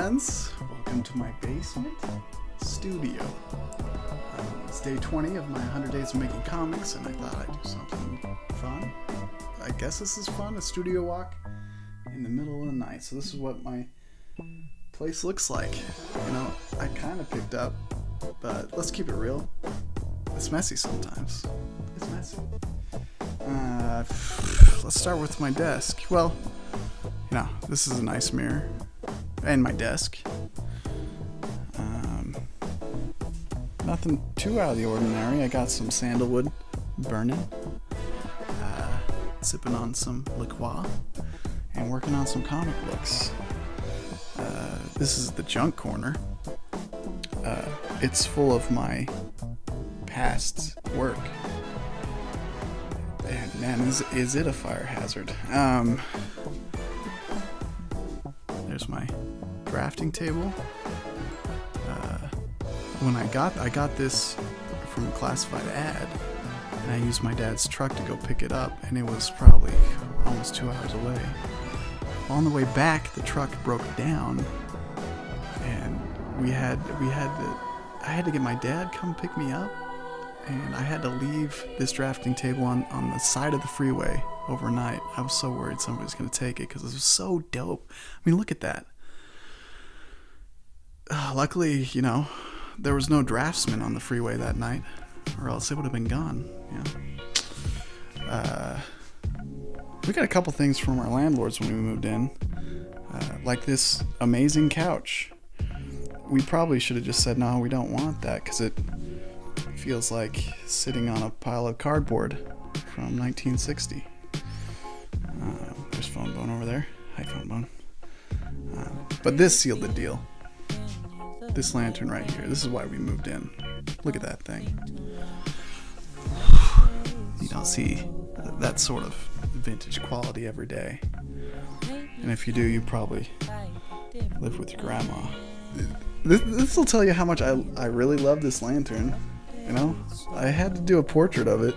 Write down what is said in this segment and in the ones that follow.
friends. Welcome to my basement studio. It's day 20 of my 100 days of making comics, and I thought I'd do something fun. I guess this is fun, a studio walk in the middle of the night. So this is what my place looks like. You know, I kind of picked up, but let's keep it real. It's messy sometimes. It's messy. Let's start with my desk. Well, you know, this is a nice mirror. And my desk. Nothing too out of the ordinary. I got some sandalwood burning. Sipping on some liqueur. And working on some comic books. This is the junk corner. It's full of my past work. And man, is it a fire hazard. There's my drafting table. When I got this from a classified ad, and I used my dad's truck to go pick it up, and it was probably almost 2 hours away. Well, on the way back, the truck broke down, and I had to get my dad come pick me up, and I had to leave this drafting table on the side of the freeway overnight. I was so worried somebody was going to take it because it was so dope. I mean, look at that. Luckily, you know, there was no draftsman on the freeway that night, or else it would have been gone. Yeah. We got a couple things from our landlords when we moved in, like this amazing couch. We probably should have just said, no, we don't want that, because it feels like sitting on a pile of cardboard from 1960. There's Phone Bone over there. Hi, Phone Bone. But this sealed the deal. This lantern right here. This is why we moved in. Look at that thing. You don't see that sort of vintage quality every day. And if you do, you probably live with your grandma. This will tell you how much I really love this lantern. You know, I had to do a portrait of it.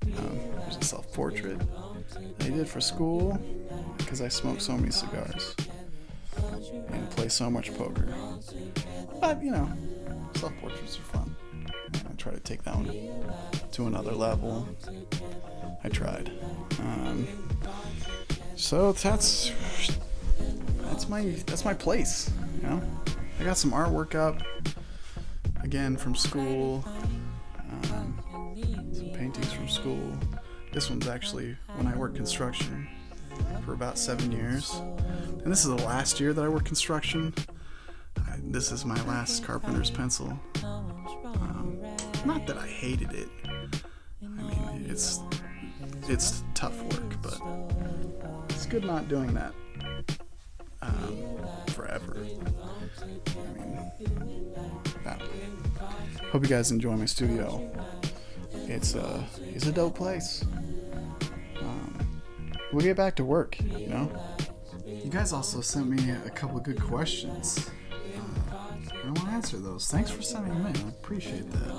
There's a self-portrait I did for school because I smoke so many cigars and play so much poker. But, you know, self-portraits are fun. I try to take that one to another level. I tried. So that's my place, you know? I got some artwork up, again, from school. Some paintings from school. This one's actually when I worked construction for about 7 years. And this is the last year that I worked construction. This is my last carpenter's pencil. Not that I hated it. I mean, it's tough work, but it's good not doing that forever. I mean, that way. Hope you guys enjoy my studio. It's a dope place. We'll get back to work, you know? You guys also sent me a couple of good questions. I want to answer those. Thanks for sending them in. I appreciate that.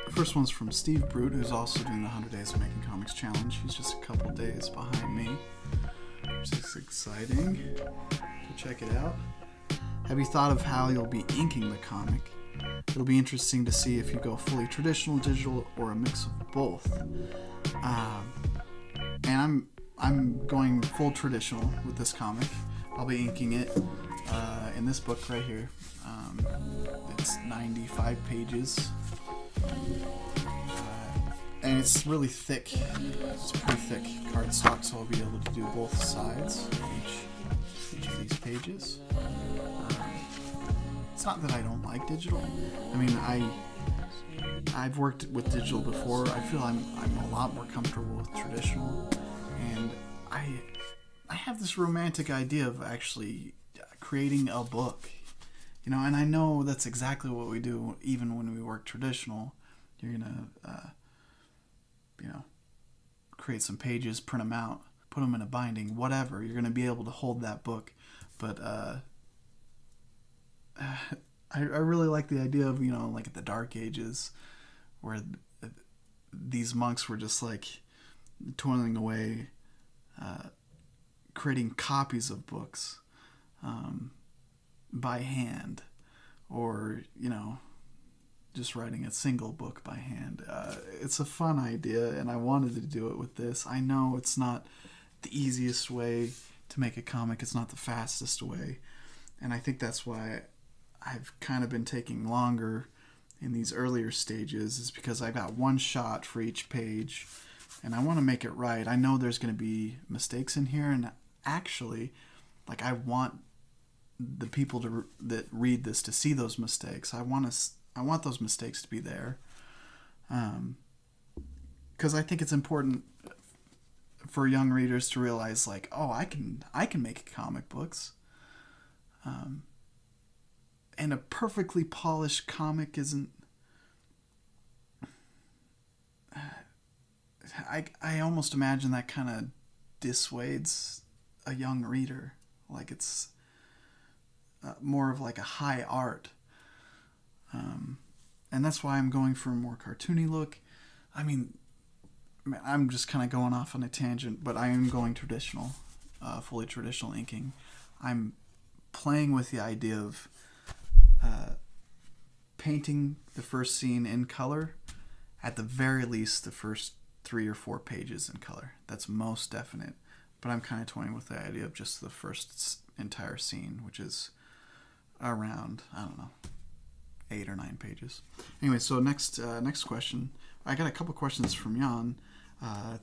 The first one's from Steve Brute, who's also doing the 100 Days of Making Comics Challenge. He's just a couple days behind me, which is exciting. So check it out. Have you thought of how you'll be inking the comic? It'll be interesting to see if you go fully traditional, digital, or a mix of both. And I'm going full traditional with this comic. I'll be inking it in this book right here. It's 95 pages. And it's really thick. It's pretty thick cardstock, so I'll be able to do both sides of each of these pages. It's not that I don't like digital. I mean, I've worked with digital before. I feel I'm a lot more comfortable with traditional, and I have this romantic idea of actually creating a book, you know. And I know that's exactly what we do, even when we work traditional. You're gonna, you know, create some pages, print them out, put them in a binding, whatever. You're gonna be able to hold that book, but I really like the idea of, you know, like at the Dark Ages, where these monks were just like toiling away creating copies of books by hand, or just writing a single book by hand. It's a fun idea, and I wanted to do it with this. I know it's not the easiest way to make a comic. It's not the fastest way, and I think that's why I've kind of been taking longer in these earlier stages, is because I got one shot for each page, and I want to make it right. I know there's going to be mistakes in here, and actually, I want the people that read this to see those mistakes. I want those mistakes to be there, because I think it's important for young readers to realize, I can make comic books. And a perfectly polished comic isn't... I almost imagine that kind of dissuades a young reader. It's more of a high art. And that's why I'm going for a more cartoony look. I mean, I'm just kind of going off on a tangent, but I am going traditional, fully traditional inking. I'm playing with the idea of painting the first scene in color, at the very least the first 3 or 4 pages in color. That's most definite. But I'm kind of toying with the idea of just the first entire scene, which is around, 8 or 9 pages. Anyway, so next question. I got a couple questions from Yann.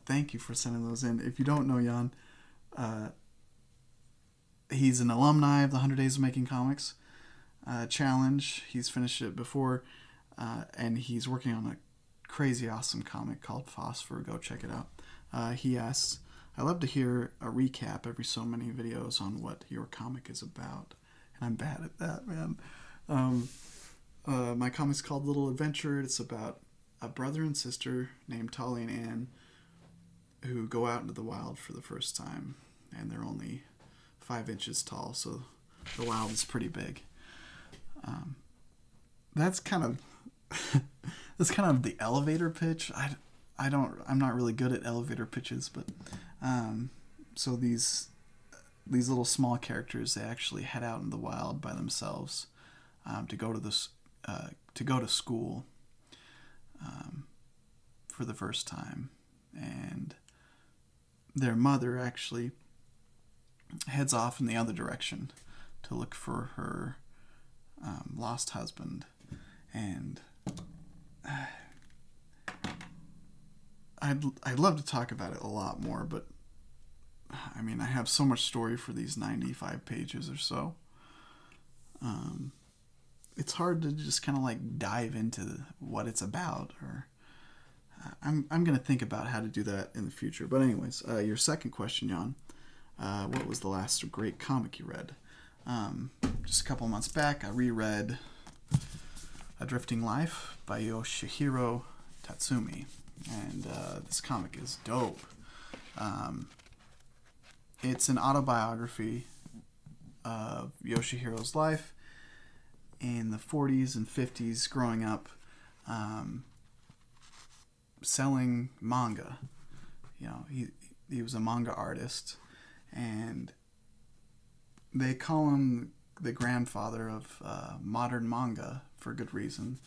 Thank you for sending those in. If you don't know Yann, he's an alumni of the 100 Days of Making Comics challenge. He's finished it before, and he's working on a crazy awesome comic called Fosphor. Go check it out. He asks, I love to hear a recap every so many videos on what your comic is about. And I'm bad at that, man. My comic's called Little Adventure. It's about a brother and sister named Tolly and Ann who go out into the wild for the first time. And they're only 5 inches tall, so the wild is pretty big. That's kind of the elevator pitch. I'm not really good at elevator pitches, but so these little small characters, they actually head out in the wild by themselves to go to school for the first time, and their mother actually heads off in the other direction to look for her lost husband. And I'd love to talk about it a lot more, but I mean, I have so much story for these 95 pages or so. It's hard to just kind of dive into what it's about, or I'm going to think about how to do that in the future. But anyways, your second question, Yann, what was the last great comic you read? Just a couple months back, I reread A Drifting Life by Yoshihiro Tatsumi, and this comic is dope. It's an autobiography of Yoshihiro's life in the 40s and 50s, growing up selling manga. He was a manga artist, and they call him the grandfather of modern manga for good reason.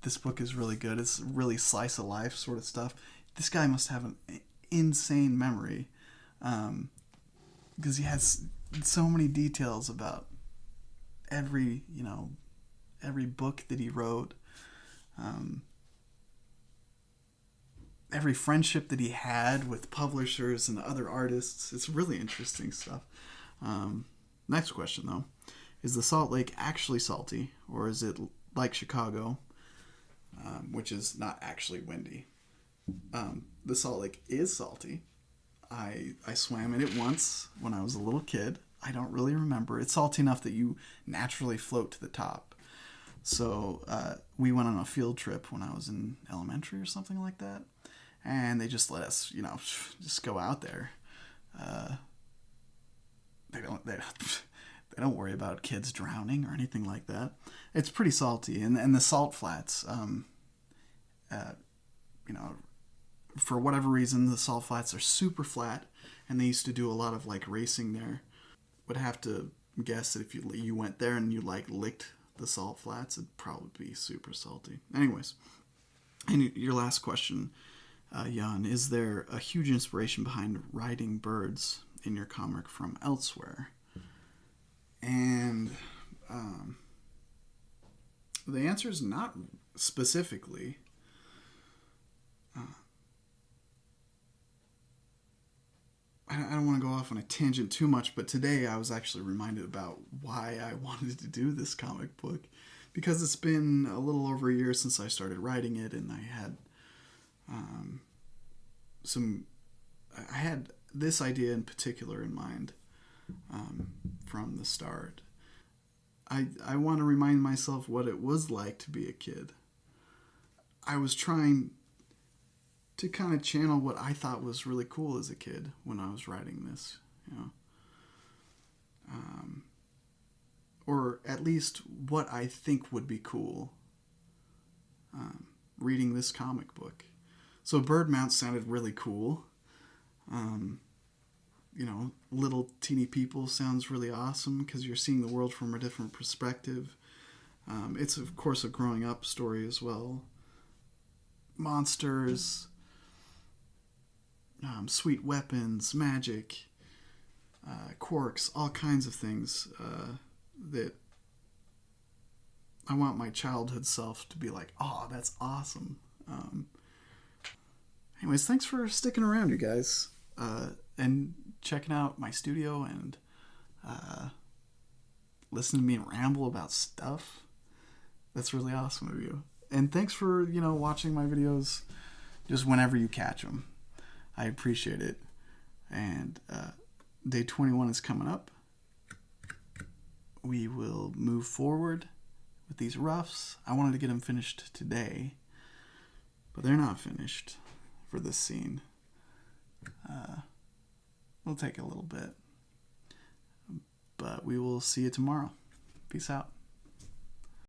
This book is really good. It's really slice of life sort of stuff. This guy must have an insane memory, because he has so many details about every book that he wrote, every friendship that he had with publishers and other artists. It's really interesting stuff. Next question, though. Is the Salt Lake actually salty, or is it like Chicago, which is not actually windy? The Salt Lake is salty. I swam in it once when I was a little kid. I don't really remember. It's salty enough that you naturally float to the top. So we went on a field trip when I was in elementary or something like that, and they just let us, just go out there. They don't worry about kids drowning or anything like that. It's pretty salty, and the salt flats, for whatever reason, the salt flats are super flat, and they used to do a lot of like racing there. Would have to guess that if you went there and you like licked the salt flats, it'd probably be super salty. Anyways, and your last question, Yann, is there a huge inspiration behind riding birds in your comic from elsewhere? And the answer is not specifically. I don't want to go off on a tangent too much, but today I was actually reminded about why I wanted to do this comic book, because it's been a little over a year since I started writing it, and I had I had this idea in particular in mind from the start. I want to remind myself what it was like to be a kid. I was trying to kind of channel what I thought was really cool as a kid when I was writing this, you know. Or at least what I think would be cool reading this comic book. So bird mounts sounded really cool. You know, little teeny people sounds really awesome because you're seeing the world from a different perspective. It's, of course, a growing up story as well. Monsters, sweet weapons, magic, quirks, all kinds of things that I want my childhood self to be like, oh, that's awesome. Anyways, thanks for sticking around, you guys, and checking out my studio and listening to me ramble about stuff. That's really awesome of you. And thanks for, watching my videos just whenever you catch them. I appreciate it. And day 21 is coming up. We will move forward with these roughs. I wanted to get them finished today, but they're not finished for this scene. It'll take a little bit, but we will see you tomorrow. Peace out.